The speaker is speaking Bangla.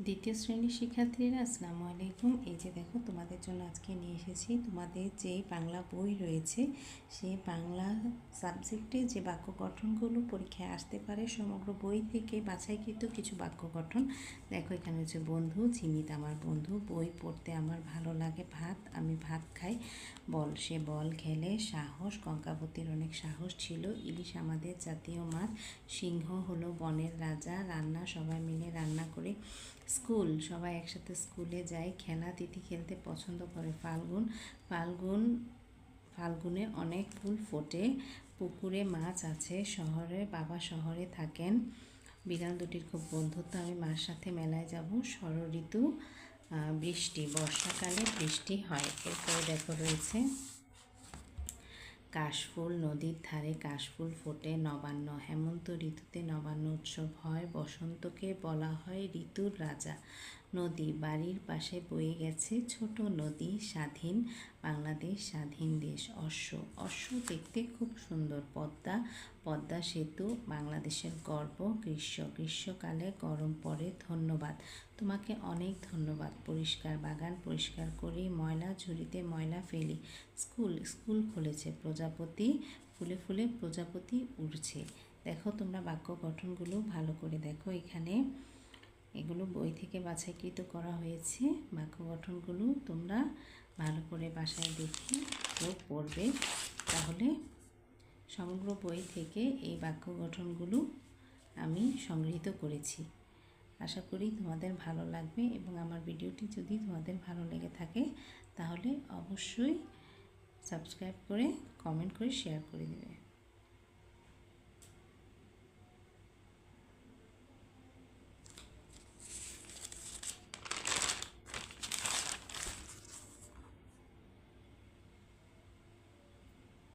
দ্বিতীয় শ্রেণীর শিক্ষার্থীরা আসসালামু আলাইকুম। এই যে দেখো, তোমাদের জন্য আজকে নিয়ে এসেছি তোমাদের যে বাংলা বই রয়েছে সেই বাংলা সাবজেক্টে যে বাক্য গঠনগুলো পরীক্ষায় আসতে পারে সমগ্র বই থেকে বাছাইকৃত কিছু বাক্য গঠন। দেখো, এখানে হচ্ছে বন্ধু, জিমিত আমার বন্ধু, বই পড়তে আমার ভালো লাগে, ভাত আমি ভাত খাই, বল সে বল খেলে, সাহস কঙ্কাবতীর অনেক সাহস ছিল, ইলিশ আমাদের জাতীয় মাছ, সিংহ হলো বনের রাজা, রান্না সবাই মিলে রান্না করে, স্কুল সবাই একসাথে স্কুলে যায়, খেলা তিথি খেলতে পছন্দ করে, ফাল্গুনে অনেক ফুল ফোটে, পুকুরে মাছ আছে, শহরে বাবা শহরে থাকেন, বিড়াল দুটির খুব বন্ধুত্ব, আমি মার সাথে মেলায় যাব, ঋতু বৃষ্টি, বর্ষাকালে বৃষ্টি হয়। এরপরে দেখো রয়েছে কাশফুল, নদীর ধারে কাশফুল ফোটে, নবান্ন, হেমন্ত ঋতুতে নবান্ন উৎসব হয়, বসন্তকে বলা হয় ঋতুর রাজা, নদী বাড়ির পাশে বয়ে গেছে ছোট নদী, স্বাধীন বাংলাদেশ স্বাধীন দেশ, অশ্ব দেখতে খুব সুন্দর, পদ্মা সেতু বাংলাদেশের গর্ব, গ্রীষ্মকালে গরম পড়ে, ধন্যবাদ তোমাকে অনেক ধন্যবাদ, পরিষ্কার বাগান পরিষ্কার করি, ময়লা ঝুড়িতে ময়লা ফেলি, স্কুল খুলেছে, প্রজাপতি ফুলে ফুলে প্রজাপতি উড়ছে। দেখো, তোমরা বাক্য গঠনগুলো ভালো করে দেখো। এগুলো বই থেকে বাছাইকৃত করা হয়েছে। বাক্য গঠনগুলো তোমরা ভালো করে বাসায় দেখে পড়বে, তাহলে সমগ্র বই থেকে এই বাক্য গঠনগুলো আমি সংগৃহীত করেছি। আশা করি তোমাদের ভালো লাগবে, এবং আমার ভিডিওটি যদি তোমাদের ভালো লেগে থাকে তাহলে অবশ্যই সাবস্ক্রাইব করে কমেন্ট করে শেয়ার করে দেবে।